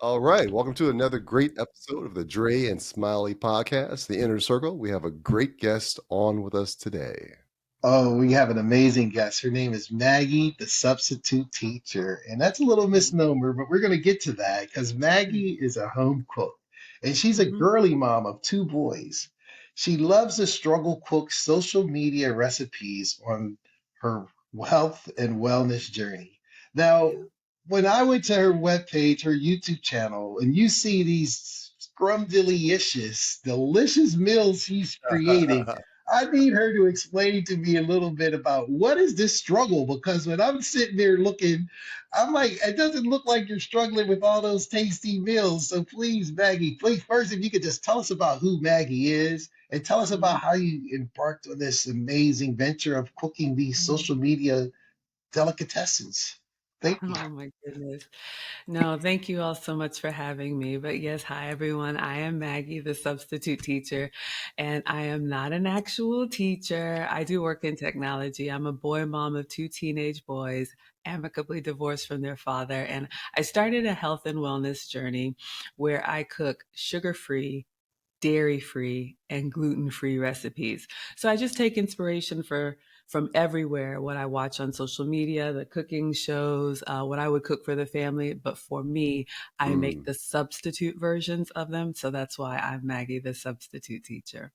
All right. Welcome to another great episode of the Dre and Smiley podcast, The Inner Circle. We have a great guest on with us today. Oh, we have an amazing guest. Her name is Maggie, the substitute teacher. And that's a little misnomer, but we're going to get to that because Maggie is a home cook and she's a Mhm. girly mom of two boys. She loves to struggle cook social media recipes on her health and wellness journey. Now, Yeah. when I went to her webpage, her YouTube channel, and you see these scrumdiddlyicious, delicious meals she's creating, I need her to explain to me a little bit about what is this struggle? Because when I'm sitting there looking, I'm like, it doesn't look like you're struggling with all those tasty meals. So please, Maggie, please, first, if you could just tell us about who Maggie is and tell us Mhm. about how you embarked on this amazing venture of cooking these Mhm. social media delicatessens. Thank you. Oh my goodness. No, thank you all so much for having me. But yes, hi everyone. I am Maggie, the substitute teacher, and I am not an actual teacher. I do work in technology. I'm a boy mom of two teenage boys, amicably divorced from their father. And I started a health and wellness journey where I cook sugar free, dairy free, and gluten free recipes. So I just take inspiration from everywhere, what I watch on social media, the cooking shows, what I would cook for the family. But for me, I make Mm, the substitute versions of them. So that's why I'm Maggie, the substitute teacher.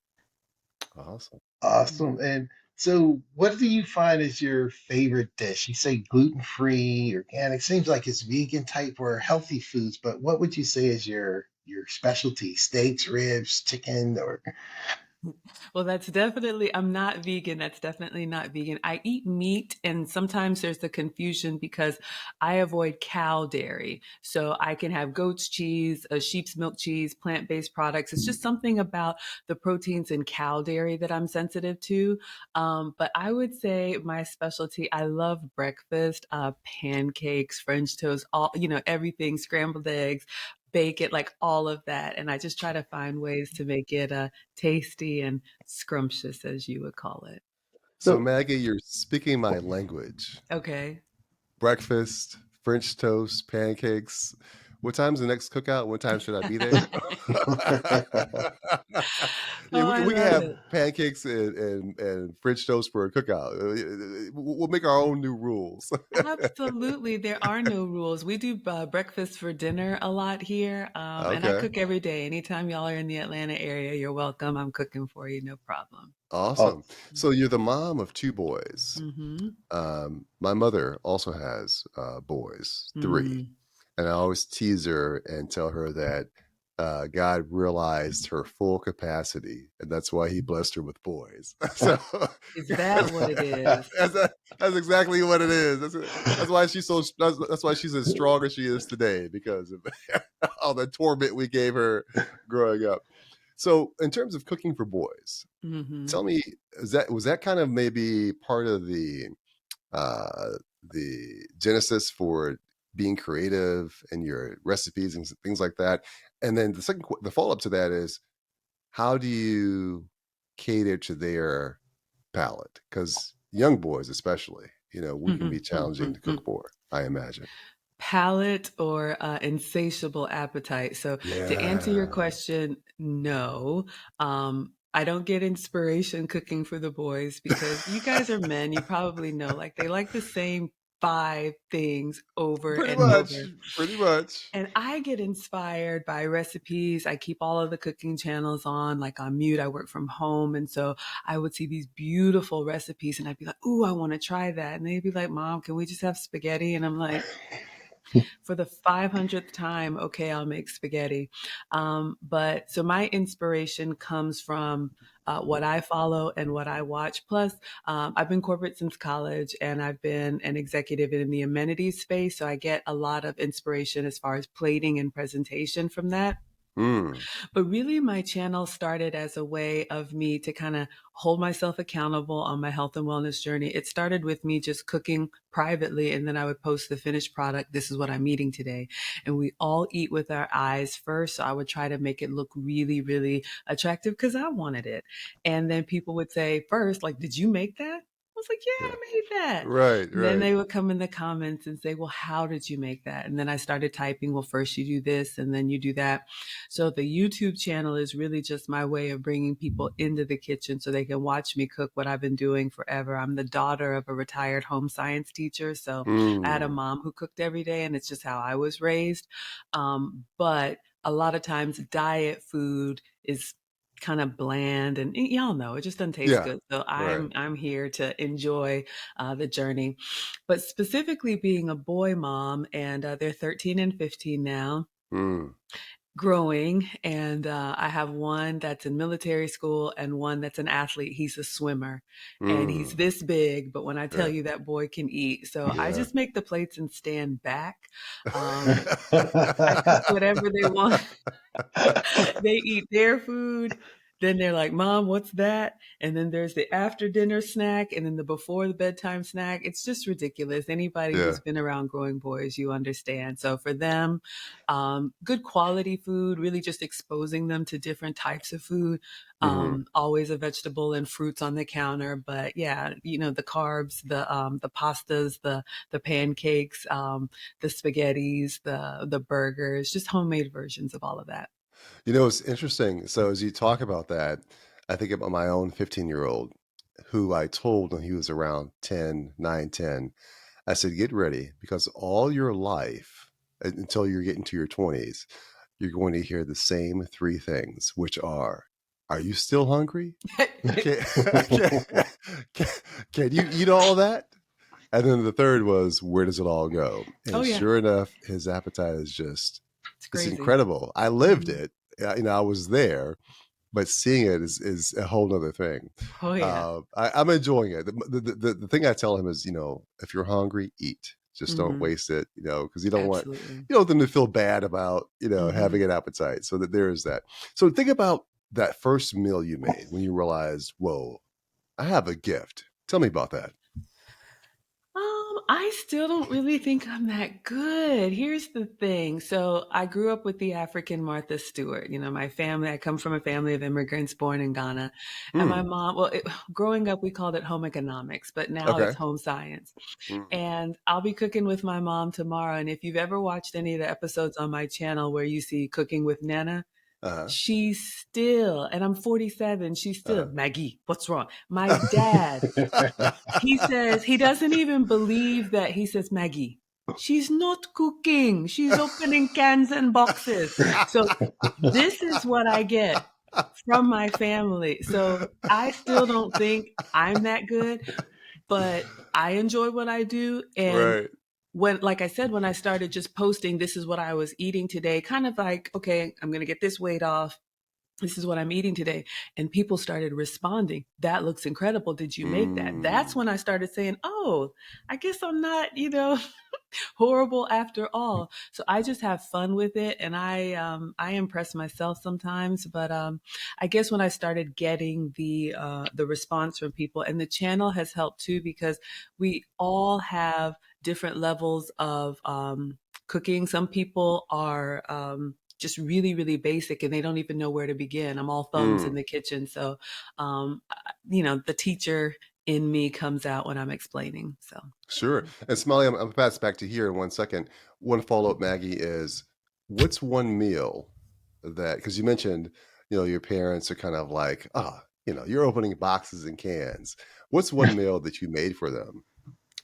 awesome. Awesome. Mhm. And so, what do you find is your favorite dish? You say gluten-free, organic. Seems like it's vegan type or healthy foods, but what would you say is your specialty? Steaks, ribs, chicken, or Well, I'm not vegan. That's definitely not vegan. I eat meat, and sometimes there's the confusion because I avoid cow dairy. So I can have goat's cheese, sheep's milk cheese, plant based products. It's just something about the proteins in cow dairy that I'm sensitive to. But I would say my specialty, I love breakfast, pancakes, French toast, everything, scrambled eggs, bacon, like all of that. And I just try to find ways to make it tasty and scrumptious, as you would call it. So, so. Maggie, you're speaking my language. Okay. Breakfast, French toast, pancakes. What time's the next cookout? What time should I be there? Yeah, Oh, we can, I we can love have it. pancakes and French toast for a cookout. We'll make our own new rules. Absolutely. There are no rules. We do breakfast for dinner a lot here. And I Okay. cook every day. Anytime y'all are in the Atlanta area, you're welcome. I'm cooking for you, no problem. Oh, Awesome. So you're the mom of two boys. Mm-hmm. My mother also has boys, three, Mm. and I always tease her and tell her that God realized her full capacity, and that's why He blessed her with boys. So Is that what it is? that's exactly what it is. That's why she's that's why she's as strong as she is today because of all the torment we gave her growing up. So, in terms of cooking for boys, Mm-hmm. tell me, was that kind of maybe part of uh, the genesis for being creative and your recipes and things like that? And then the follow up to that is, how do you cater to their palate? Because young boys, especially, we can be challenging to cook for. I imagine. Palate or insatiable appetite. So to answer your Yeah. question, no. I don't get inspiration cooking for the boys because you guys are men. You probably know, like they like the same five things over Pretty and much. over. Pretty much. And I get inspired by recipes. I keep all of the cooking channels on, like on mute. I work from home. And so I would see these beautiful recipes and I'd be like, ooh, I want to try that. And they'd be like, Mom, can we just have spaghetti? And I'm like, for the 500th time, okay, I'll make spaghetti. But so my inspiration comes from what I follow and what I watch. Plus, I've been corporate since college and I've been an executive in the amenities space. So I get a lot of inspiration as far as plating and presentation from that. Mm. But really, my channel started as a way of me to kind of hold myself accountable on my health and wellness journey. It started with me just cooking privately, and then I would post the finished product. This is what I'm eating today. And we all eat with our eyes first. So I would try to make it look really, really attractive because I wanted it. And then people would say, first, like, did you make that? I was like, yeah, Yeah. I made that. Right, And then right. they would come in the comments and say, well, how did you make that? And then I started typing, well, first you do this and then you do that. So the YouTube channel is really just my way of bringing people into the kitchen so they can watch me cook what I've been doing forever. I'm the daughter of a retired home science teacher. So I had a Mm. mom who cooked every day, and it's just how I was raised. But a lot of times diet food is kind of bland and y'all know it just doesn't taste Yeah. good. So Right. I'm here to enjoy the journey. But specifically being a boy mom, and they're 13 and 15 now, Mm. growing, and I have one that's in military school and one that's an athlete. He's a swimmer and he's Mm. this big, but when I tell Yeah. you that boy can eat, so I Yeah. just make the plates and stand back. um, I cook whatever they want. They eat their food. Then they're like, Mom, what's that? And then there's the after dinner snack and then the before the bedtime snack. It's just ridiculous. Anybody Yeah. who's been around growing boys, you understand. So for them, good quality food, really just exposing them to different types of food. Mhm. Always a vegetable and fruits on the counter. But yeah, the carbs, the pastas, the pancakes, the spaghettis, the burgers, just homemade versions of all of that. It's interesting. So as you talk about that, I think about my own 15-year-old who I told when he was around 10, 9, 10. I said, "Get ready because all your life until you're getting to your 20s, you're going to hear the same 3 things, which are you still hungry? Can can can can you eat all that?" And then the third was, "Where does it all go?" Oh And yeah, sure enough, his appetite is it's it's crazy. incredible. I lived Mhm. it. I was there, but seeing it is a whole nother thing. Oh yeah. I'm enjoying it. The thing I tell him is, if you're hungry, eat. Just don't Mhm. waste it, because Absolutely. you don't want them to feel bad about, having Mhm. an appetite. So that there is that. So think about that first meal you made when you realized, whoa, I have a gift. Tell me about that. I still don't really think I'm that good. Here's the thing. So I grew up with the African Martha Stewart. My family, I come from a family of immigrants born in Ghana. And my Hmm. mom, well, growing up, we called it home economics, but now Okay. it's home science. Hmm. And I'll be cooking with my mom tomorrow. And if you've ever watched any of the episodes on my channel where you see Cooking with Nana, Uh-huh. she's still, and I'm 47, she's still, Uh-huh. Maggie, what's wrong? My dad, he says, he doesn't even believe that he says, Maggie, she's not cooking. She's opening cans and boxes. So this is what I get from my family. So I still don't think I'm that good, but I enjoy what I do. And Right. like I said, when I started just posting, this is what I was eating today, kind of like, okay, I'm going to get this weight off. This is what I'm eating today. And people started responding. That looks incredible. Did you make that? That's Mm. when I started saying, oh, I guess I'm not, horrible after all. So I just have fun with it, and I impress myself sometimes. But I guess when I started getting the response from people, and the channel has helped too because we all have different levels of cooking. Some people are just really, really basic and they don't even know where to begin. I'm all thumbs in Mm. the kitchen. So, the teacher in me comes out when I'm explaining. So, Sure. And Smiley, I'm gonna pass back to here in 1 second. One follow-up, Maggie, is what's one meal that because you mentioned, your parents are kind of like, you're opening boxes and cans. What's one meal that you made for them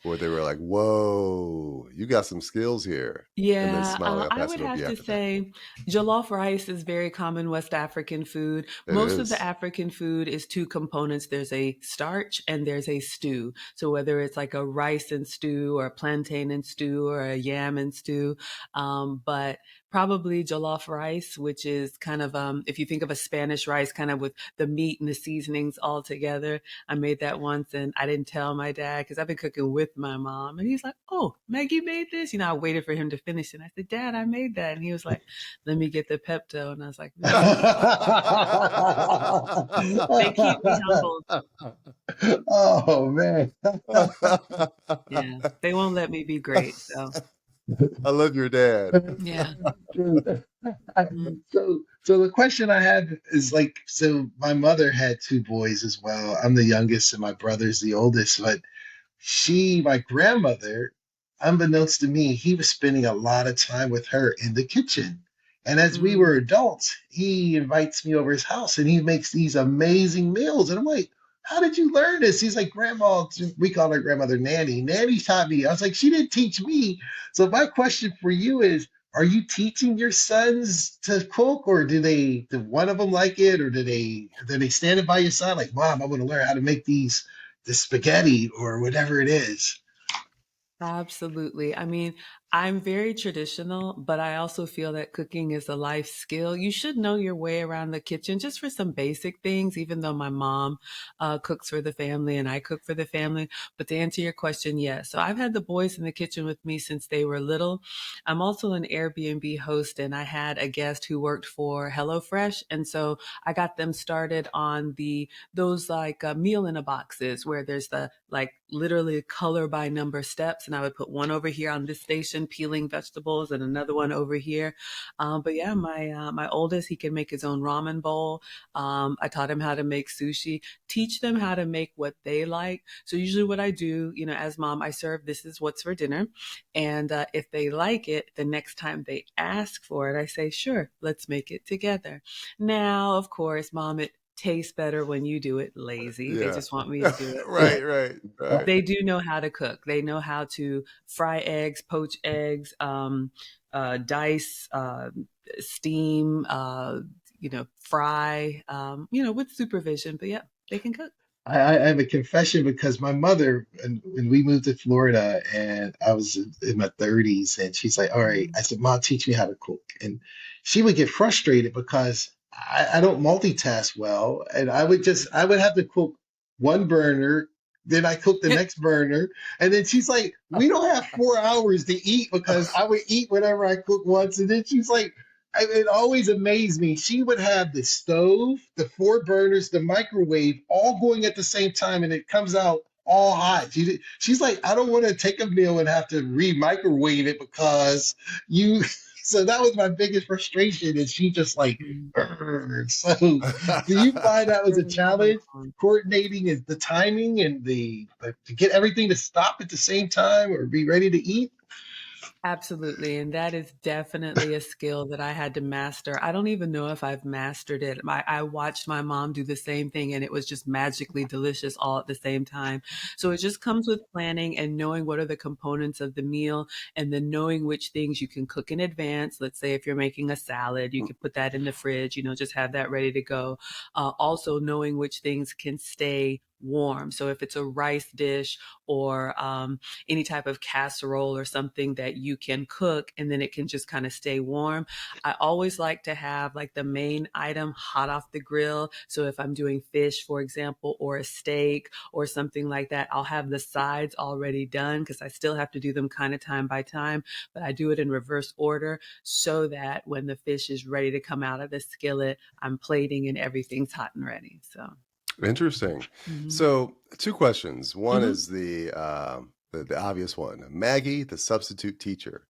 where they were like, whoa, you got some skills here? And then yeah, Smiley, I'll I pass would it over to have you to after that. say jollof rice is very common West African food. It Most of the is. African food is two components. There's a starch and there's a stew. So whether it's like a rice and stew or a plantain and stew or a yam and stew, but probably jollof rice, which is kind of, if you think of a Spanish rice, kind of with the meat and the seasonings all together. I made that once and I didn't tell my dad because I've been cooking with my mom. And he's like, oh, Maggie made this? I waited for him to finish it. I said, Dad, I made that. And he was like, let me get the Pepto. And I was like, they keep me humble. Oh man. Yeah. They won't let me be great. So, I love your dad. yeah. Mm. So the question I had is like, so my mother had two boys as well. I'm the youngest, and my brother's the oldest. But my grandmother, unbeknownst to me, he was spending a lot of time with her in the kitchen. And as we were Mm. adults, he invites me over his house and he makes these amazing meals. And I'm like, how did you learn this? He's like, Grandma, we call her grandmother Nanny. Nanny taught me. I was like, she didn't teach me. So my question for you is, are you teaching your sons to cook, or do one of them like it, or do they stand by your side like, Mom, I want to learn how to make the spaghetti or whatever it is? Absolutely. I mean, I'm very traditional, but I also feel that cooking is a life skill. You should know your way around the kitchen just for some basic things, even though my mom cooks for the family and I cook for the family. But to answer your question, yes. So I've had the boys in the kitchen with me since they were little. I'm also an Airbnb host, and I had a guest who worked for HelloFresh. And so I got them started on those like meal in a boxes where there's the like literally color by number steps, and I would put one over here on this station peeling vegetables and another one over here. But yeah, my oldest, he can make his own ramen bowl. I taught him how to make sushi. Teach them how to make what they like. So usually what I do, as mom, I serve this is what's for dinner, and if they like it, the next time they ask for it, I say sure, let's make it together. Now, of course, mom, it tastes better when you do it. Lazy. They Yeah. just want me to do it. Right, But right, right. they do know how to cook. They know how to fry eggs, poach eggs, dice, steam, fry, with supervision. But yeah, they can cook. I have a confession because my mother, and when we moved to Florida, and I was in my 30s, and she's like, "All right," I said, "Mom, teach me how to cook," and she would get frustrated because I don't multitask well, and I would have to cook one burner, then I cook the next burner, and then she's like, "We don't have 4 hours to eat," because I would eat whatever I cook once, and then she's like, it always amazed me. She would have the stove, the four burners, the microwave all going at the same time, and it comes out all hot. She's like, I don't want to take a meal and have to re-microwave it because you. So that was my biggest frustration, and she just like, Mhm. "Urgh." So do you find that was a challenge? Coordinating is the timing and to get everything to stop at the same time or be ready to eat. Absolutely. And that is definitely a skill that I had to master. I don't even know if I've mastered it. I watched my mom do the same thing and it was just magically delicious all at the same time. So it just comes with planning and knowing what are the components of the meal and then knowing which things you can cook in advance. Let's say if you're making a salad, you could put that in the fridge, just have that ready to go. Also knowing which things can stay warm. So if it's a rice dish or any type of casserole or something that you can cook and then it can just kind of stay warm. I always like to have like the main item hot off the grill. So if I'm doing fish, for example, or a steak or something like that, I'll have the sides already done because I still have to do them kind of time by time, but I do it in reverse order so that when the fish is ready to come out of the skillet, I'm plating and everything's hot and ready. So, Interesting. mhm. So, 2 questions. One Mhm. is the obvious one. Maggie, the substitute teacher.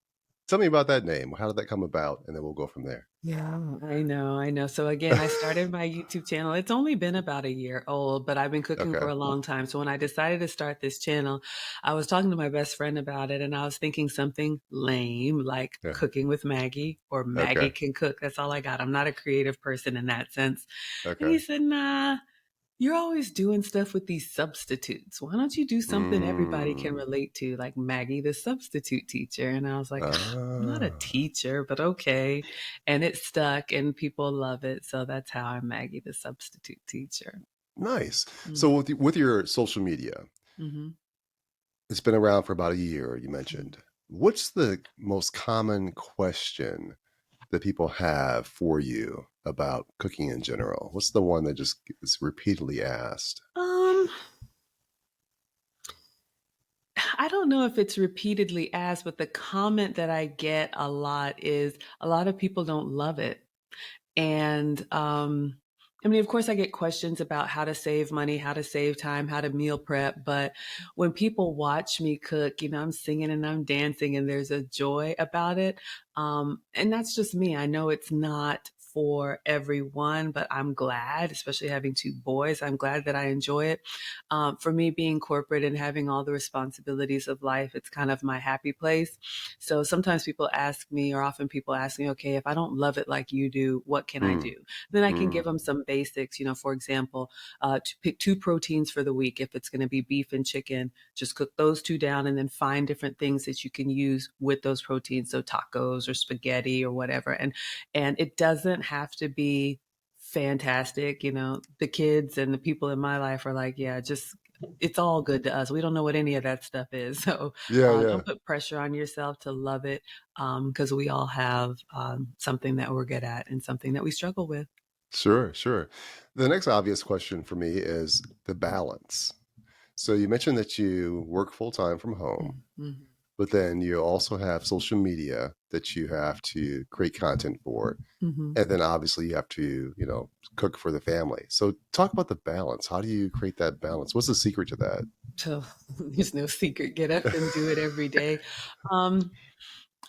Tell me about that name. How did that come about? And then we'll go from there. Yeah, I know, I know. So again, I started my YouTube channel. It's only been about a year old, but I've been cooking for Okay. a long time. So when I decided to start this channel, I was talking to my best friend about it and I was thinking something lame like Yeah. cooking with Maggie or Maggie Okay. can cook. That's all I got. I'm not a creative person in that sense. And Okay. he said, nah, you're always doing stuff with these substitutes. Why don't you do something everybody can Mm. relate to, like Maggie, the substitute teacher? And I was like, I'm not a Ah, teacher, but okay. And it stuck and people love it. So that's how I'm Maggie, the substitute teacher. nice. So Mm-hmm. with your social media, Mm-hmm. it's been around for about a year, you Mm-hmm. mentioned. What's the most common question that people have for you about cooking in general? What's the one that just is repeatedly asked? Um, I don't know if it's repeatedly asked, but the comment that I get a lot is a lot of people don't love it. And I mean, of course, I get questions about how to save money, how to save time, how to meal prep. But when people watch me cook, I'm singing and I'm dancing, and there's a joy about it. And that's just me. I know it's not for everyone, but I'm glad, especially having two boys, I'm glad that I enjoy it. For me, being corporate and having all the responsibilities of life, it's kind of my happy place. So sometimes people ask me, or often people ask me, okay, if I don't love it like you do, what can I Mm, do? Then I can give mm, them some basics, for example, to pick two proteins for the week. If it's going to be beef and chicken, just cook those two down and then find different things that you can use with those proteins. So tacos or spaghetti or whatever. And it doesn't have to be fantastic. The kids and the people in my life are like, yeah, just it's all good to us. We don't know what any of that stuff is. So yeah, yeah. don't put pressure on yourself to love it, because we all have something that we're good at and something that we struggle with. Sure, sure. The next obvious question for me is the balance. So you mentioned that you work full time from home, Mhm. but then you also have social media that you have to create content for. Mhm. And then obviously you have to, cook for the family. So talk about the balance. How do you create that balance? What's the secret to that? So there's no secret. Get up and do it every day. Um,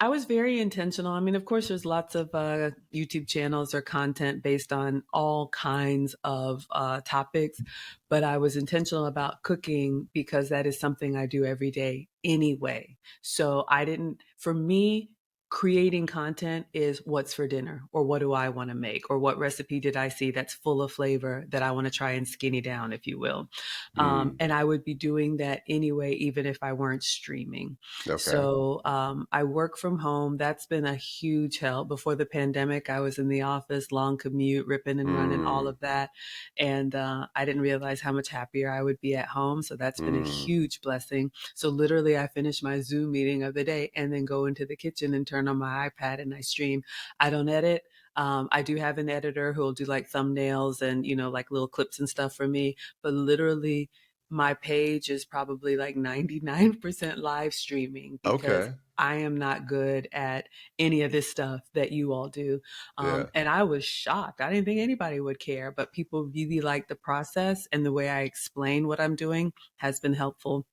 I was very intentional. I mean, of course, there's lots of YouTube channels or content based on all kinds of topics, but I was intentional about cooking because that is something I do every day anyway. So I didn't, for me, creating content is what's for dinner, or what do I want to make, or what recipe did I see that's full of flavor that I want to try and skinny down, if you will. Mm, And I would be doing that anyway, even if I weren't streaming. okay. So I work from home. That's been a huge help. Before the pandemic, I was in the office, long commute, ripping and running, all Mm, of that. And I didn't realize how much happier I would be at home. So that's been a mm, huge blessing. So literally, I finish my Zoom meeting of the day and then go into the kitchen and turn on my iPad and I stream. I don't edit. I do have an editor who will do like thumbnails and, like little clips and stuff for me. But literally, my page is probably like 99% live streaming because okay. I am not good at any of this stuff that you all do. Yeah. And I was shocked. I didn't think anybody would care, but people really like the process, and the way I explain what I'm doing has been helpful.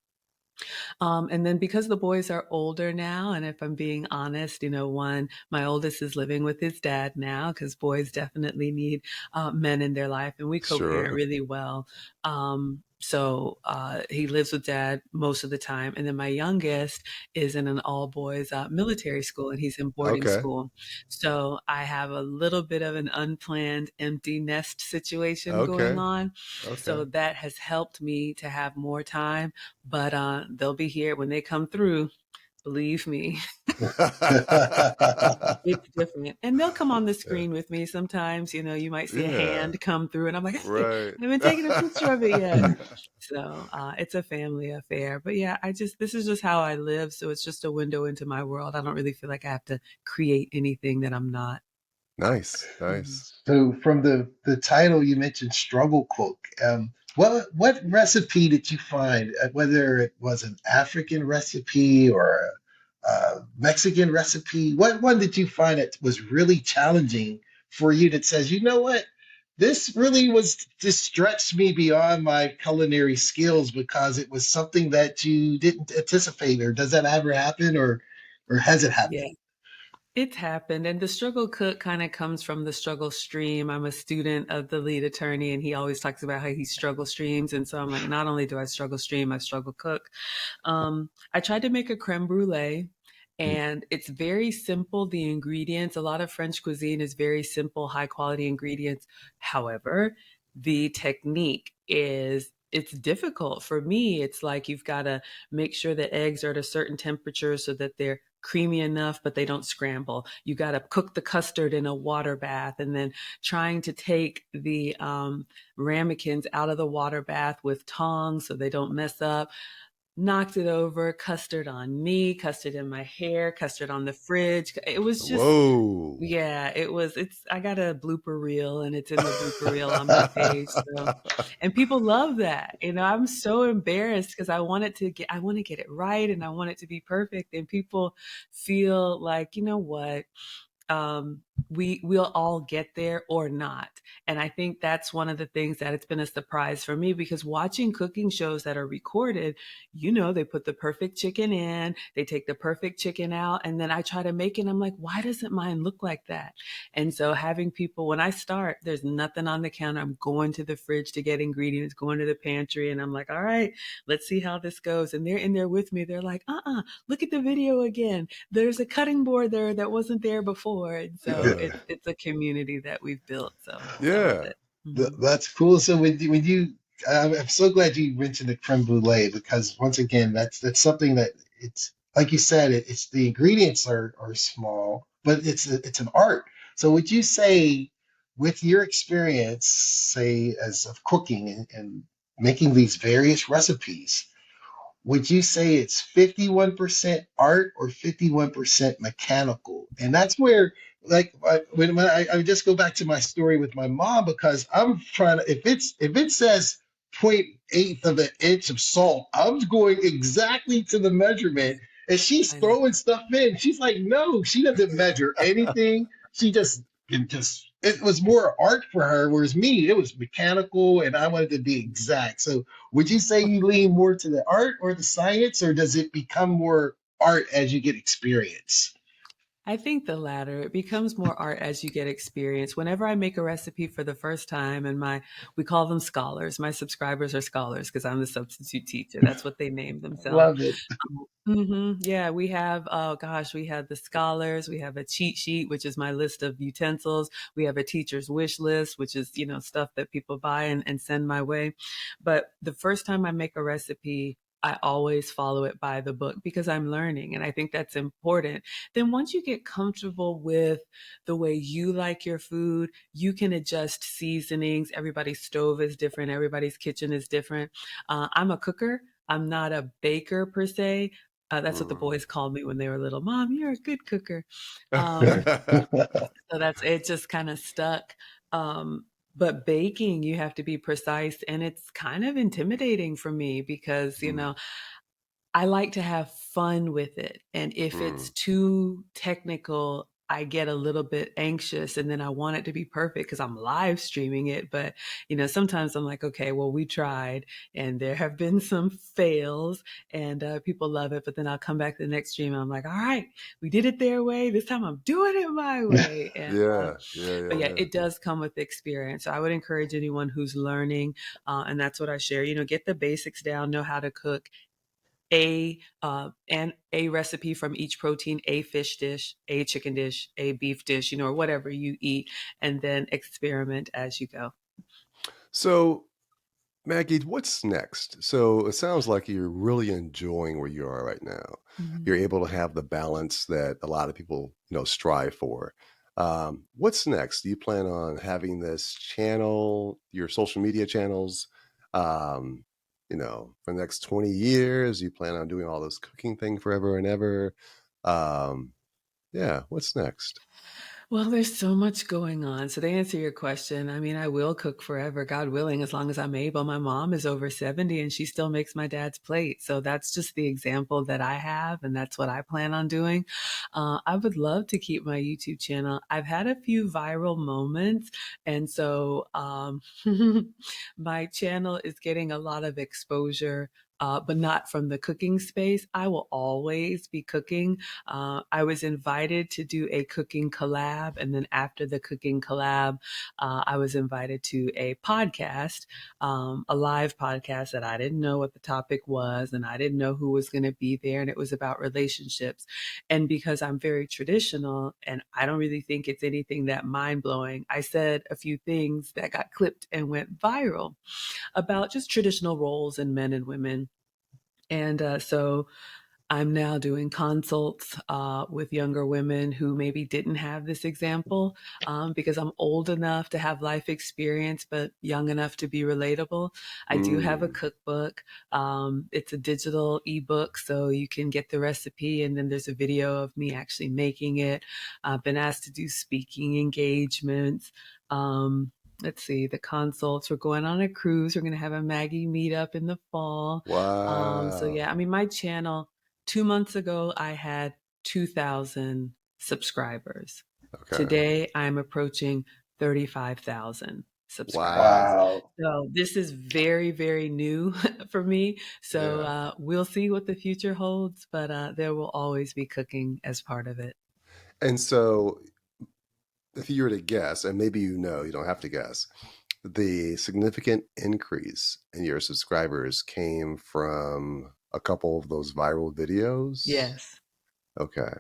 And then because the boys are older now, and if I'm being honest, my oldest is living with his dad now because boys definitely need men in their life, and we co-parent Sure. really well. So he lives with dad most of the time, and then my youngest is in an all boys military school, and he's in boarding Okay. school. So I have a little bit of an unplanned empty nest situation going Okay. on. Okay. So that has helped me to have more time, but they'll be here when they come through. Believe me, it's different. And they'll come on the Yeah. screen with me sometimes. You might see a Yeah. hand come through, and I'm like, hey, Right. I haven't taken a picture of it yet. So it's a family affair. But yeah, this is just how I live. So it's just a window into my world. I don't really feel like I have to create anything that I'm not. Nice. Mhm. Nice. So from the title you mentioned struggle cook. What recipe did you find? Whether it was an African recipe or a Mexican recipe, what one did you find that was really challenging for you that says, you know what, this really was this stretched me beyond my culinary skills because it was something that you didn't anticipate, or does that ever happen, or has it happened? Yeah. It's happened, and the struggle cook kind of comes from the struggle stream. I'm a student of the lead attorney, and he always talks about how he struggle streams. And so I'm like, not only do I struggle stream, I struggle cook. I tried to make a creme brulee, Mm, and it's very simple. The ingredients, a lot of French cuisine is very simple, high quality ingredients. However, the technique is it's difficult for me. It's like you've got to make sure the eggs are at a certain temperature so that they're creamy enough, but they don't scramble. You got to cook the custard in a water bath, and then trying to take the ramekins out of the water bath with tongs so they don't mess up. Knocked it over, custard on me, custard in my hair, custard on the fridge. It was just, whoa. yeah, I got a blooper reel, and it's in the blooper reel on my page. So, and people love that. I'm so embarrassed because I want to get it right, and I want it to be perfect. And people feel like, you know what? we'll all get there or not. And I think that's one of the things that it's been a surprise for me, because watching cooking shows that are recorded, they put the perfect chicken in, they take the perfect chicken out, and then I try to make it and I'm like, why doesn't mine look like that? And so having people, when I start, there's nothing on the counter, I'm going to the fridge to get ingredients, going to the pantry, and I'm like, all right, let's see how this goes. And they're in there with me, they're like, look at the video again, there's a cutting board there that wasn't there before. And so it's a community that we've built. So I love Yeah. it. Hmm. That's cool. So when you, I'm so glad you mentioned the creme brulee, because once again, that's something that it's like you said, it's the ingredients are small, but it's an art. So would you say, with your experience, say as of cooking and making these various recipes, would you say it's 51% art or 51% mechanical? And that's where, like, when I just go back to my story with my mom, because I'm trying to, if it says 0.8 of an inch of salt, I'm going exactly to the measurement. And she's I know. throwing stuff in. She's like, no, she doesn't measure anything. She just it was more art for her, whereas me, it was mechanical, and I wanted to be exact. So would you say you lean more to the art or the science, or does it become more art as you get experience? I think the latter. It becomes more art as you get experience. Whenever I make a recipe for the first time, and we call them scholars. My subscribers are scholars because I'm the substitute teacher. That's what they name themselves. Love it. Yeah, we have, oh gosh, we have the scholars, we have a cheat sheet, which is my list of utensils. We have a teacher's wish list, which is, stuff that people buy and send my way. But the first time I make a recipe, I always follow it by the book because I'm learning. And I think that's important. Then once you get comfortable with the way you like your food, you can adjust seasonings. Everybody's stove is different. Everybody's kitchen is different. I'm a cooker. I'm not a baker per se. That's what the Mm. boys called me when they were little. Mom, you're a good cooker. Um, so that's it. Just kind of stuck. Um, but baking, you have to be precise, and it's kind of intimidating for me because Mm, I like to have fun with it. And if it's mm. too technical, I get a little bit anxious and then I want it to be perfect because I'm live streaming it. But, sometimes I'm like, okay, well, we tried and there have been some fails and people love it. But then I'll come back to the next stream and I'm like, all right, we did it their way. This time I'm doing it my way. Yeah, yeah, But yeah, yeah, yeah. it does come with experience. So I would encourage anyone who's learning, and that's what I share, get the basics down, know how to cook and a recipe from each protein, a fish dish, a chicken dish, a beef dish, or whatever you eat, and then experiment as you go. So, Maggie, what's next? So it sounds like you're really enjoying where you are right now. Mhm. You're able to have the balance that a lot of people, strive for. What's next? Do you plan on having this channel, your social media channels, um, for the next 20 years? You plan on doing all this cooking thing forever and ever? Um, yeah, what's next? Well, there's so much going on. So to answer your question, I mean, I will cook forever, God willing, as long as I'm able. My mom is over 70 and she still makes my dad's plate. So that's just the example that I have, and that's what I plan on doing. I would love to keep my YouTube channel. I've had a few viral moments, and so my channel is getting a lot of exposure. But not from the cooking space. I will always be cooking. I was invited to do a cooking collab. And then after the cooking collab, I was invited to a podcast, a live podcast that I didn't know what the topic was and I didn't know who was going to be there. And it was about relationships. And because I'm very traditional and I don't really think it's anything that mind blowing, I said a few things that got clipped and went viral about just traditional roles in men and women. And so I'm now doing consults with younger women who maybe didn't have this example because I'm old enough to have life experience, but young enough to be relatable. I do have a Mm, cookbook. It's a digital ebook, so you can get the recipe, and then there's a video of me actually making it. I've been asked to do speaking engagements. Let's see, the consults. We're going on a cruise. We're going to have a Maggie meetup in the fall. So wow. yeah, I mean, my channel 2 months ago, I had 2,000 subscribers. Okay. Today, I'm approaching 35,000 subscribers. Wow. Wow. So this is very, very new for me. So Yeah. we'll see what the future holds, but there will always be cooking as part of it. And so if you were to guess, and maybe you don't have to guess, the significant increase in your subscribers came from a couple of those viral videos? Yes. Okay.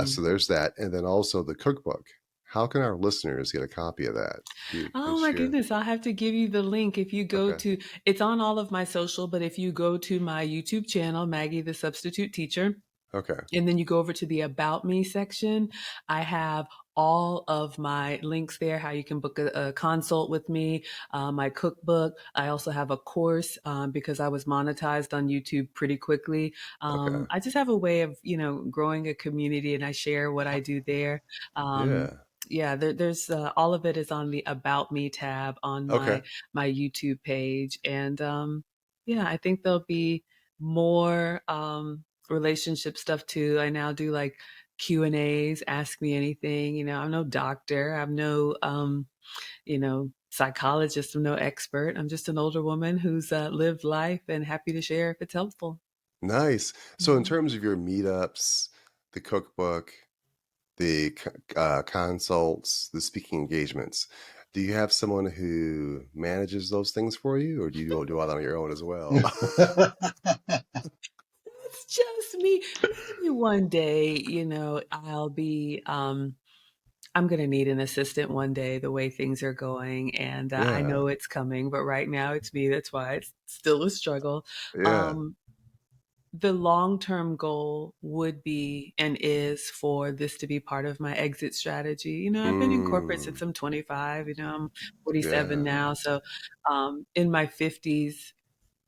So Hmm. there's that, and then also the cookbook. How can our listeners get a copy of that? Do you can Oh my share? goodness, I'll have to give you the link. If you go Okay. to, it's on all of my social, but if you go to my YouTube channel, Maggie the Substitute Teacher, Okay. and then you go over to the About Me section, I have all of my links there, how you can book a consult with me, my cookbook. I also have a course because I was monetized on YouTube pretty quickly. Okay. I just have a way of, growing a community and I share what I do there. Um, Yeah. yeah, there's all of it is on the About Me tab on Okay. my YouTube page, and yeah, I think there'll be more relationship stuff too. I now do like Q&As, ask me anything. I'm no doctor. I'm no psychologist. I'm no expert. I'm just an older woman who's lived life and happy to share if it's helpful. Nice. So in Mhm. terms of your meetups, the cookbook, the consults, the speaking engagements, do you have someone who manages those things for you, or do you do all that on your own as well? It's just me. Maybe one day, I'll be I'm going to need an assistant one day the way things are going. And I Yeah. know it's coming, but right now it's me. That's why it's still a struggle. Yeah. Um, the long term goal would be and is for this to be part of my exit strategy. I've been in corporate since Mm. I'm 25, I'm 47 Yeah. now. So in my 50s,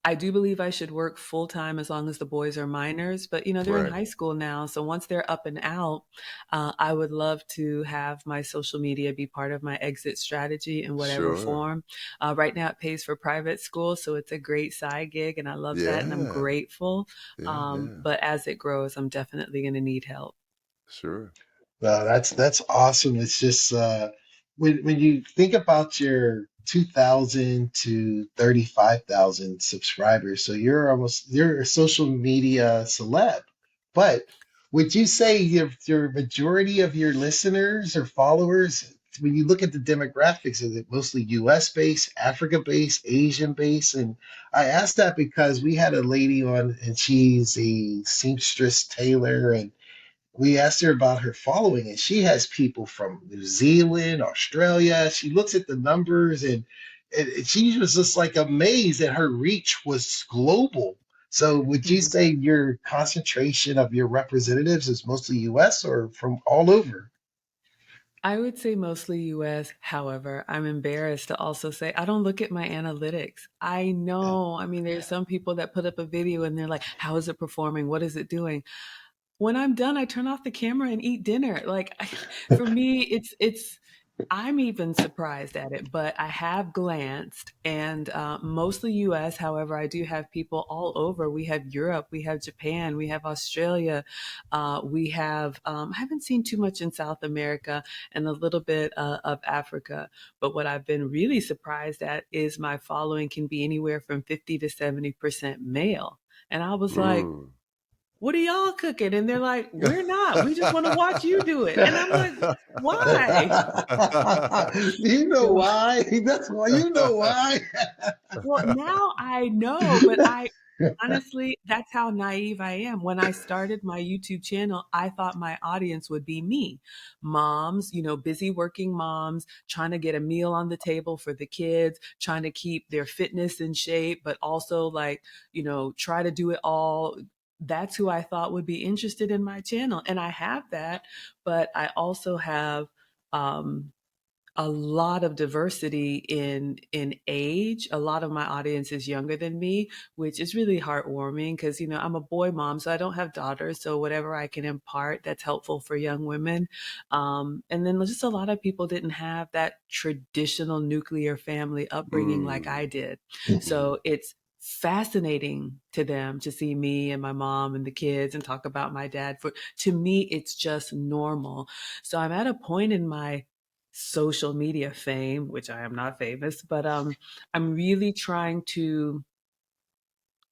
I do believe I should work full time as long as the boys are minors, but they're in Right. high school now. So once they're up and out, I would love to have my social media be part of my exit strategy in whatever Sure. form. Right now, it pays for private school, so it's a great side gig, and I love that, and I'm Yeah. grateful. Yeah. Yeah. But as it grows, I'm definitely going to need help. Sure. Wow, that's awesome. It's just when you think about your 2,000 to 35,000 subscribers, so you're a social media celeb. But would you say your majority of your listeners or followers, when you look at the demographics, is it mostly US based, Africa based, Asian based? And I asked that because we had a lady on and she's a seamstress tailor, and we asked her about her following, and she has people from New Zealand, Australia. She looks at the numbers, and she was just like amazed that her reach was global. So, would you Mhm. say your concentration of your representatives is mostly US or from all over? I would say mostly US. However, I'm embarrassed to also say I don't look at my analytics. I know, I mean, there's some people that put up a video and they're like, how is it performing? What is it doing? When I'm done, I turn off the camera and eat dinner. Like for me, it's I'm even surprised at it, but I have glanced and mostly US. However, I do have people all over. We have Europe, we have Japan, we have Australia, we have, I haven't seen too much in South America and a little bit of Africa. But what I've been really surprised at is my following can be anywhere from 50 to 70% male. And I was like, Mm. what are y'all cooking? And they're like, we're not. We just want to watch you do it. And I'm like, why? You know So, why? That's why you know why. well, now I know, but I honestly, that's how naive I am. When I started my YouTube channel, I thought my audience would be me. Moms, busy working moms, trying to get a meal on the table for the kids, trying to keep their fitness in shape, but also like, try to do it all. That's who I thought would be interested in my channel. And I have that, but I also have um a lot of diversity in age. A lot of my audience is younger than me, which is really heartwarming because I'm a boy mom, so I don't have daughters. So whatever I can impart that's helpful for young women. And then just a lot of people didn't have that traditional nuclear family upbringing like I Mm. did. Mhm. So it's fascinating to them to see me and my mom and the kids and talk about my dad. For to me, it's just normal. So I'm at a point in my social media fame, which I am not famous, but I'm really trying to,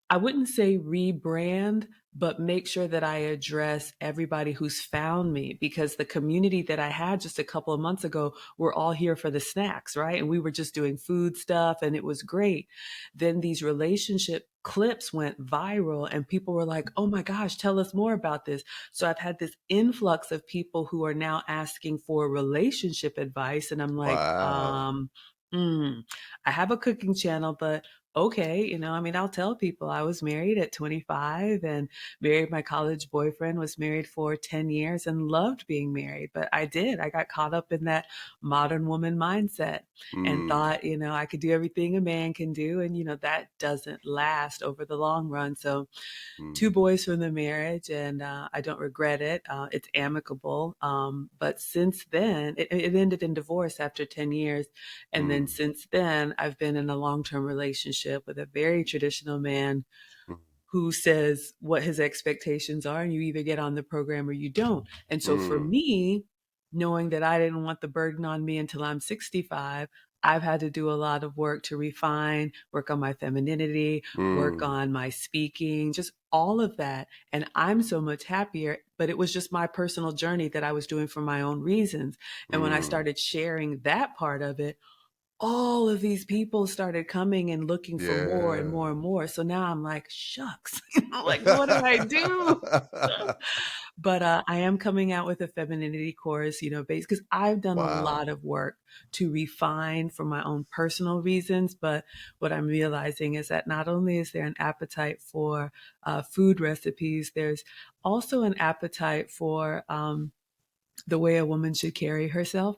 I wouldn't say rebrand, but make sure that I address everybody who's found me, because the community that I had just a couple of months ago were all here for the snacks, right? And we were just doing food stuff and it was great. Then these relationship clips went viral and people were like, oh my gosh, tell us more about this. So I've had this influx of people who are now asking for relationship advice. And I'm like, Wow. I have a cooking channel, but okay, I mean, I'll tell people I was married at 25 and married my college boyfriend, was married for 10 years and loved being married. But I got caught up in that modern woman mindset and Mm, thought, I could do everything a man can do. And, that doesn't last over the long run. So two mm, boys from the marriage, and I don't regret it. It's amicable. But since then, it ended in divorce after 10 years. And then mm, since then, I've been in a long term relationship with a very traditional man mm, who says what his expectations are, and you either get on the program or you don't. And so for mm, me, knowing that I didn't want the burden on me until I'm 65, I've had to do a lot of work to refine, work on my femininity, work mm, on my speaking, just all of that. And I'm so much happier, but it was just my personal journey that I was doing for my own reasons. And when I mm. started sharing that part of it, all of these people started coming and looking for more and Yeah. more and more. So now I'm like, shucks, like, what do I do? But I am coming out with a femininity course, based because I've done a Wow. lot of work to refine for my own personal reasons. But what I'm realizing is that not only is there an appetite for food recipes, there's also an appetite for the way a woman should carry herself,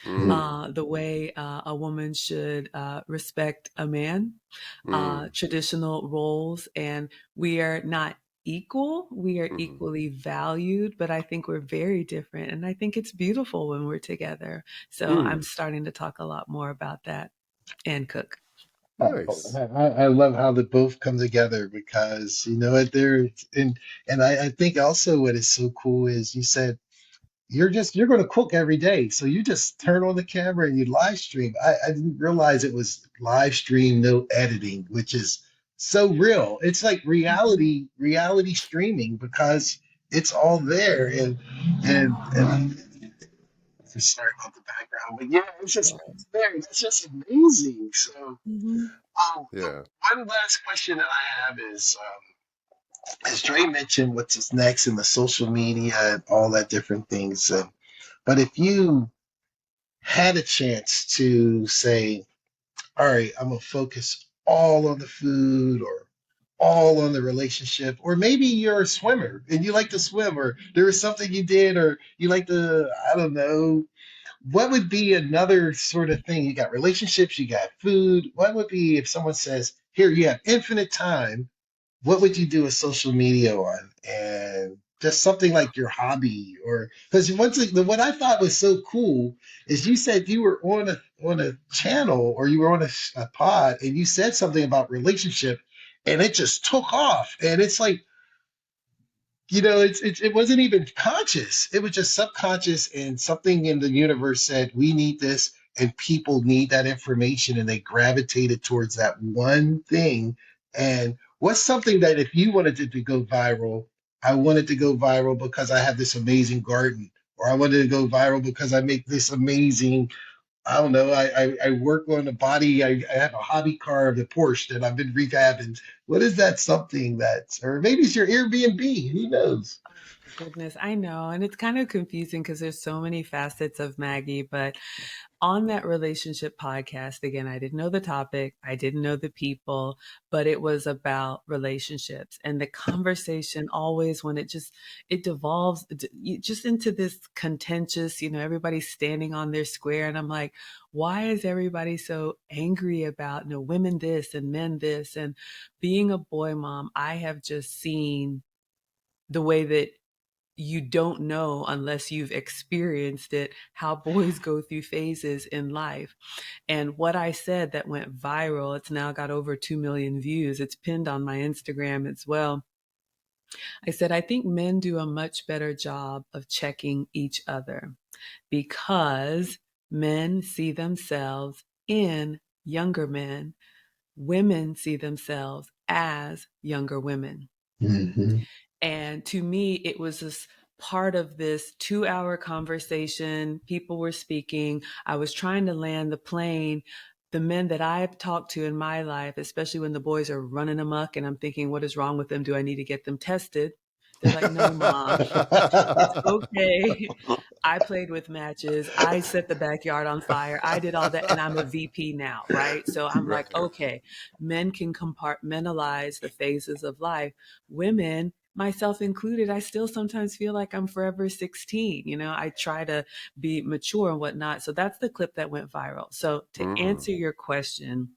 Mm, the way a woman should respect a man, mm, traditional roles. And we are not equal, we are mhm. equally valued, but I think we're very different. And I think it's beautiful when we're together. So I'm Mm, starting to talk a lot more about that and cook. nice. I love how they both come together because you know what they're and I think also what is so cool is you said you're going to cook every day, so you just turn on the camera and you live stream. I didn't realize it was live stream, no editing, which is so real. It's like Mhm. reality streaming because it's all there and sorry about the background, but yeah, it's there. It's just amazing. So. Mhm. The Yeah. one last question that I have is, as Dre mentioned, what's next in the social media and all that different things. But if you had a chance to say, all right, I'm gonna focus all on the food or all on the relationship, or maybe you're a swimmer and you like to swim, or there was something you did, or you like to, I don't know, what would be another sort of thing? You got relationships, you got food. What would be if someone says, here, you have infinite time, what would you do with social media on? And just something like your hobby, or because once what I thought was so cool is you said you were on a channel or you were on a pod and you said something about relationship and it just took off. And it's like, it wasn't even conscious. It was just subconscious, and something in the universe said, we need this, and people need that information, and they gravitated towards that one thing. And what's something that if you wanted it to go viral, I wanted to go viral because I have this amazing garden, or I wanted to go viral because I make this amazing, I don't know. I work on the body. I have a hobby car of the Porsche that I've been rehabbing. What is that something that's, or maybe it's your Airbnb? Who knows? Goodness, I know. And it's kind of confusing because there's so many facets of Maggie. But on that relationship podcast, again, I didn't know the topic, I didn't know the people, but it was about relationships. And the conversation always, when it devolves just into this contentious, everybody's standing on their square. And I'm like, why is everybody so angry about, women this and men this? And being a boy mom, I have just seen the way that you don't know unless you've experienced it how boys go through phases in life. And what I said that went viral, it's now got over 2 million views. It's pinned on my Instagram as well. I said, I think men do a much better job of checking each other because men see themselves in younger men. Women see themselves as younger women. Mhm. And to me, it was this part of this 2 hour conversation. People were speaking. I was trying to land the plane. The men that I've talked to in my life, especially when the boys are running amok and I'm thinking, what is wrong with them? Do I need to get them tested? They're like, no, mom, it's okay. I played with matches. I set the backyard on fire. I did all that. And I'm a VP now, right? So I'm Right. like, okay, men can compartmentalize the phases of life. Women, myself included, I still sometimes feel like I'm forever 16. You know, I try to be mature and whatnot. So that's the clip that went viral. So to Mhm. answer your question,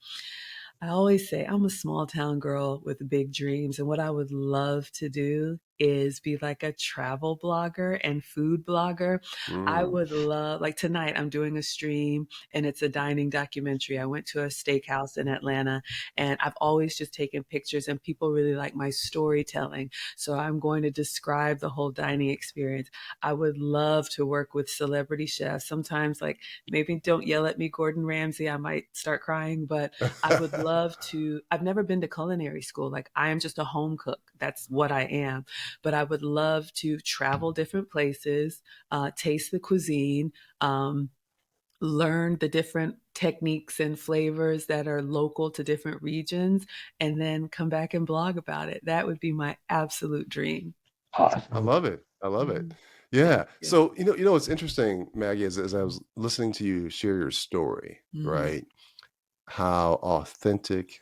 I always say I'm a small town girl with big dreams. And what I would love to do is be like a travel blogger and food blogger. I Mm. would love, like tonight, I'm doing a stream and it's a dining documentary. I went to a steakhouse in Atlanta and I've always just taken pictures and people really like my storytelling. So I'm going to describe the whole dining experience. I would love to work with celebrity chefs. Sometimes, like, maybe don't yell at me, Gordon Ramsay. I might start crying, but I would love to. I've never been to culinary school. Like, I am just a home cook. That's what I am. But I would love to travel different places, taste the cuisine, learn the different techniques and flavors that are local to different regions, and then come back and blog about it. That would be my absolute dream. I Awesome. love it. I love it. Mhm. Yeah. Thank you. So, what's interesting, Maggie, is as I was listening to you share your story, Mm-hmm. right? How authentic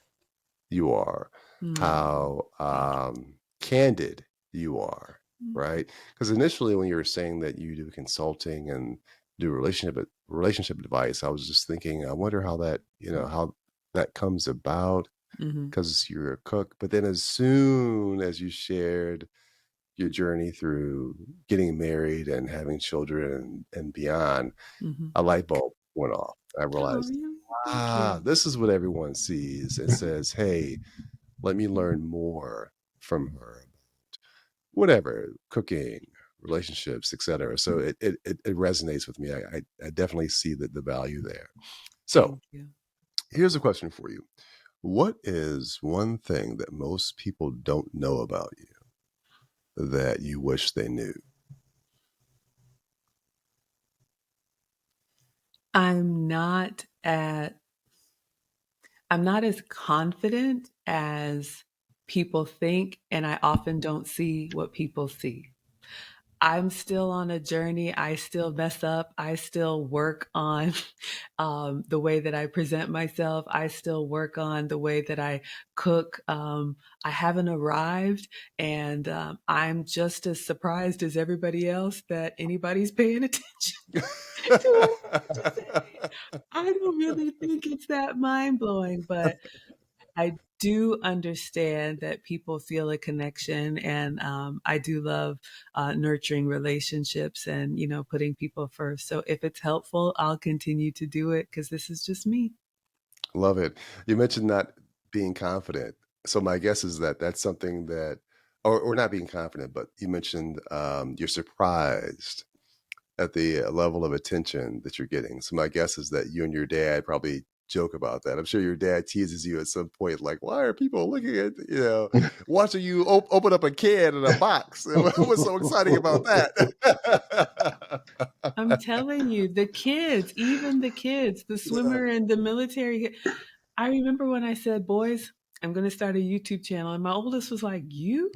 you are, Mm. how Thank candid you are, you. right? Because initially, when you were saying that you do consulting and do relationship advice, I was just thinking, I wonder how that comes about Mm-hmm. because you're a cook. But then, as soon as you shared your journey through getting married and having children and beyond, Mm-hmm. a light bulb went off. I Oh, realized, really? Thank you. this is what everyone sees and says, hey, let me learn more from her. Whatever, cooking, relationships, etc. So it resonates with me. I definitely see the value there. So Thank you. here's a question for you. What is one thing that most people don't know about you that you wish they knew? I'm not at I'm not as confident as people think, and I often don't see what people see. I'm still on a journey. I still mess up. I still work on the way that I present myself. I still work on the way that I cook. I haven't arrived, and I'm just as surprised as everybody else that anybody's paying attention to what I have to say. I don't really think it's that mind blowing, but I do understand that people feel a connection, and I do love nurturing relationships and putting people first. So if it's helpful, I'll continue to do it because this is just me. Love it. You mentioned not being confident. So my guess is that that's something that, or not being confident, but you mentioned you're surprised at the level of attention that you're getting. So my guess is that you and your dad probably joke about that. I'm sure your dad teases you at some point, like, "Why are people looking at watching you open up a can in a box? What's so exciting about that?" I'm telling you, the kids, even the kids, the Yeah. swimmer and the military. I remember when I said, boys, I'm going to start a YouTube channel. And my oldest was like, you?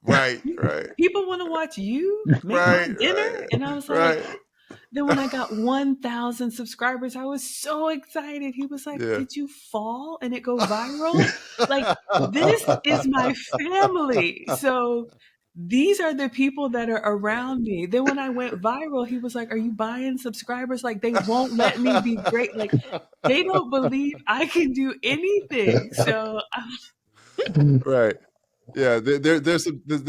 Right, You right, people want to watch you make my right, dinner? right, And I was like, right. then when I got 1,000 subscribers, I was so excited. He was like, Yeah. did you fall and it go viral? Like, this is my family. So these are the people that are around me. Then when I went viral, he was like, are you buying subscribers? Like, they won't let me be great. Like, they don't believe I can do anything. So Right. Yeah, they're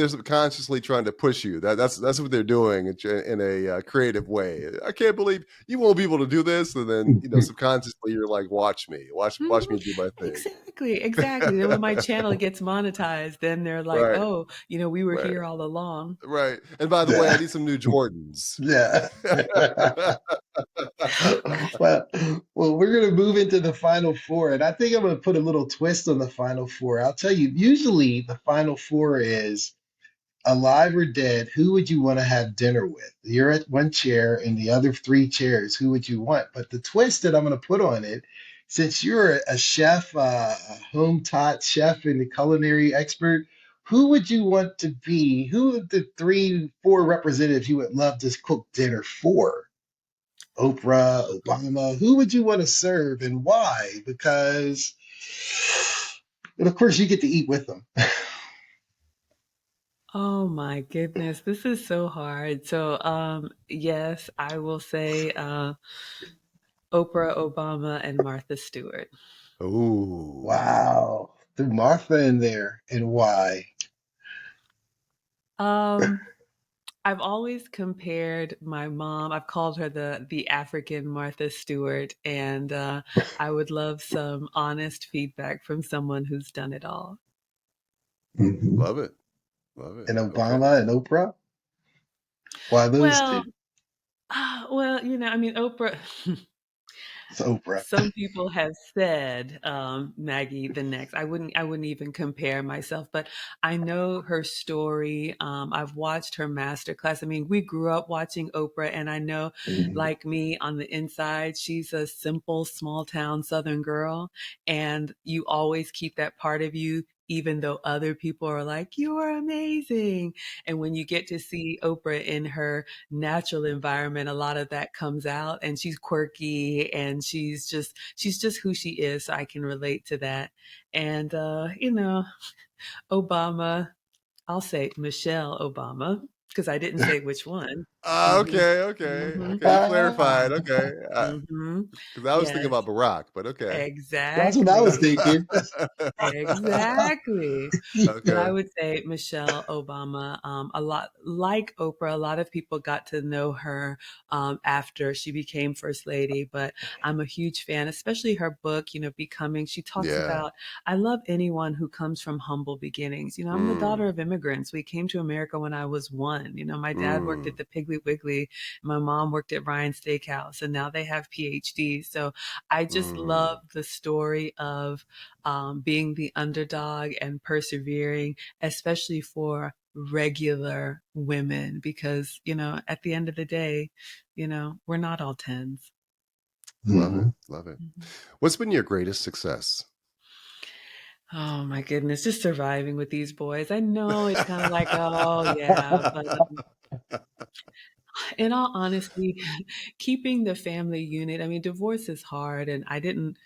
subconsciously trying to push you. That's what they're doing in a creative way. I can't believe you won't be able to do this, and then subconsciously you're like, watch me, watch Mhm. me do my thing. Exactly, exactly. Then when my channel gets monetized, then they're like, Right, "Oh, we were right, here all along." right. And by the way, I Yeah. need some new Jordans. Yeah. well, well, we're going to move into the final four, and I think I'm going to put a little twist on the final four. I'll tell you, usually the final four is alive or dead, who would you want to have dinner with? You're at one chair and the other three chairs, who would you want? But the twist that I'm going to put on it, since you're a chef, a home taught chef and a culinary expert, who would you want to be? Who are the three, four representatives you would love to cook dinner for? Oprah, Obama, who would you want to serve and why? Because, and of course, you get to eat with them. Oh my goodness, this is so hard. So, yes, I will say Oprah, Obama, and Martha Stewart. Ooh, Wow. Threw Martha in there and why? Um, I've always compared my mom. I've called her the African Martha Stewart, and I would love some honest feedback from someone who's done it all. Mhm. love it, love it. And Okay. Obama and Oprah? Why those Well, two? I mean, Oprah. It's Oprah. Some people have said Maggie the next. I wouldn't even compare myself, but I know her story. I've watched her masterclass. I mean, we grew up watching Oprah, and I know, Mhm. like me, on the inside, she's a simple, small town Southern girl, and you always keep that part of you. Even though other people are like, you are amazing. And when you get to see Oprah in her natural environment, a lot of that comes out, and she's quirky, and she's just who she is. So I can relate to that. And Obama, I'll say Michelle Obama, because I didn't say which one. Hmm. Okay, okay, Hmm. okay. You clarified. Okay, Hmm. because I was thinking Yes, about Barack, but okay. That's what I was exactly. thinking. Exactly. But I Okay. would say Michelle Obama, a lot like Oprah, a lot of people got to know her after she became First Lady. But I'm a huge fan, especially her book, Becoming. She talks Yeah. about, I love anyone who comes from humble beginnings. I'm the daughter Mm, of immigrants. We came to America when I was one. My dad worked at mm, the Piggly Wiggly, my mom worked at Ryan Steakhouse, and now they have PhDs. So I just love mm. the story of being the underdog and persevering, especially for regular women, because, at the end of the day, we're not all tens. Love it, Mhm. love it. Mhm. What's been your greatest success? Oh my goodness, just surviving with these boys. I know it's kind of like, oh yeah, but in all honesty, keeping the family unit, I mean, divorce is hard, and I didn't,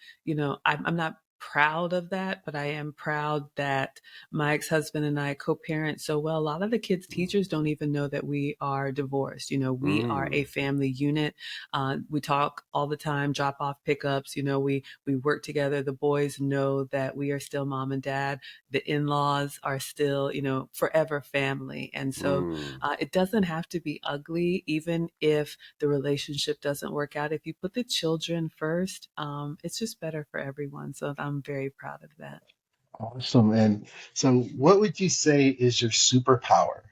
I'm not proud of that, but I am proud that my ex-husband and I co-parent so well. A lot of the kids' teachers don't even know that we are divorced. We are a Mm, family unit. We talk all the time, drop off pickups. We work together. The boys know that we are still mom and dad. The in-laws are still, forever family. And so mm. it doesn't have to be ugly, even if the relationship doesn't work out. If you put the children first, it's just better for everyone. So I'm very proud of that. Awesome. And so, what would you say is your superpower?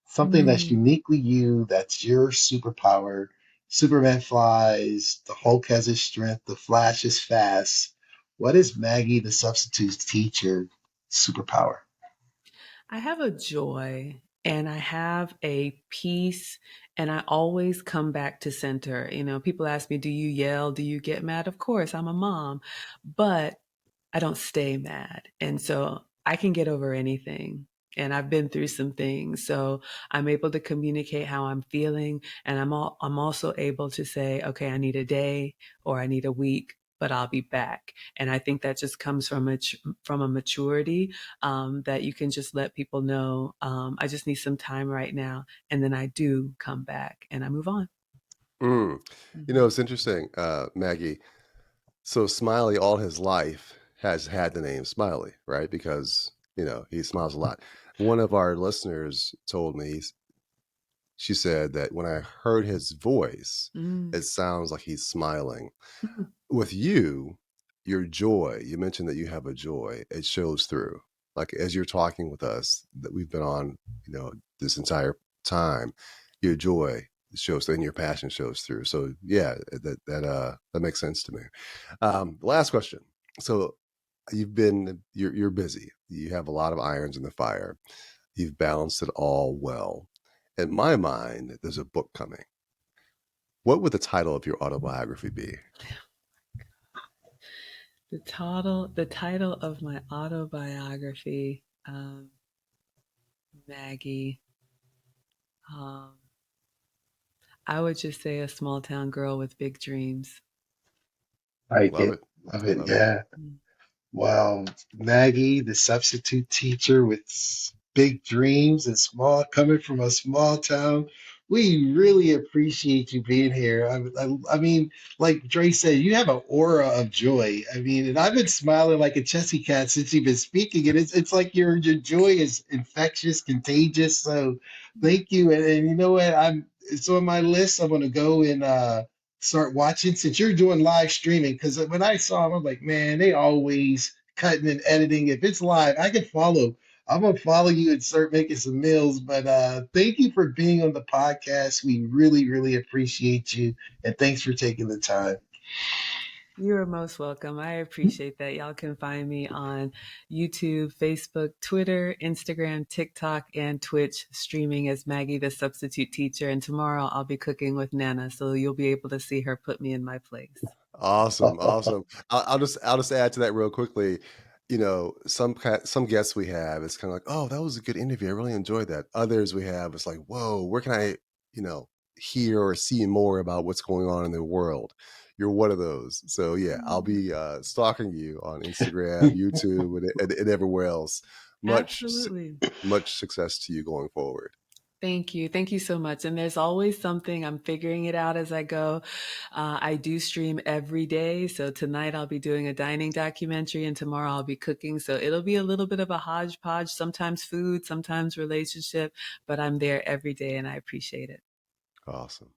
Something that's Hmm. uniquely you, that's your superpower. Superman flies, the Hulk has his strength, the Flash is fast. What is Maggie, the substitute teacher, superpower? I have a joy, and I have a peace, and I always come back to center. People ask me, do you yell? Do you get mad? Of course, I'm a mom, but I don't stay mad. And so I can get over anything. And I've been through some things. So I'm able to communicate how I'm feeling. And I'm also able to say, okay, I need a day or I need a week, but I'll be back. And I think that just comes from a maturity, that you can just let people know, I just need some time right now. And then I do come back and I move on. Mm. Mhm. It's interesting, Maggie. So Smiley, all his life, has had the name Smiley, right? Because, he smiles a lot. One of our listeners told me, she said that when I heard his voice, Mm. it sounds like he's smiling. With you, your joy, you mentioned that you have a joy, it shows through. Like as you're talking with us, that we've been on, this entire time, your joy shows through and your passion shows through. So yeah, that makes sense to me. Last question. So you're busy. You have a lot of irons in the fire. You've balanced it all well. In my mind, there's a book coming. What would the title of your autobiography be? The title of my autobiography, Maggie. Um, I would just say a small town girl with big dreams. Like Love it. it. Love it. Love it. Yeah. Mm. Well, Maggie, the substitute teacher with big dreams and small, coming from a small town, we really appreciate you being here. I mean, like Dre said, you have an aura of joy. I mean, and I've been smiling like a chessy cat since you've been speaking, and it's like your joy is infectious, contagious. So, thank you. And you know what? It's on my list. I'm gonna go and start watching since you're doing live streaming. Because when I saw them, I'm like, man, they always cutting and editing. If it's live, I can follow. I'm gonna follow you and start making some meals. But thank you for being on the podcast. We really, really appreciate you, and thanks for taking the time. You are most welcome. I appreciate that. Y'all can find me on YouTube, Facebook, Twitter, Instagram, TikTok, and Twitch, streaming as Maggie the Substitute Teacher. And tomorrow I'll be cooking with Nana, so you'll be able to see her put me in my place. Awesome, awesome. I'll just add to that real quickly. Some guests we have, it's kind of like, oh, that was a good interview. I really enjoyed that. Others we have, it's like, whoa, where can I, you know, hear or see more about what's going on in the world? You're one of those. So yeah, I'll Mm. be stalking you on Instagram, YouTube, and everywhere else. Much su- Absolutely. much success to you going forward. Thank you. Thank you so much. And there's always something. I'm figuring it out as I go. I do stream every day. So tonight I'll be doing a dining documentary and tomorrow I'll be cooking. So it'll be a little bit of a hodgepodge, sometimes food, sometimes relationship, but I'm there every day and I appreciate it. Awesome.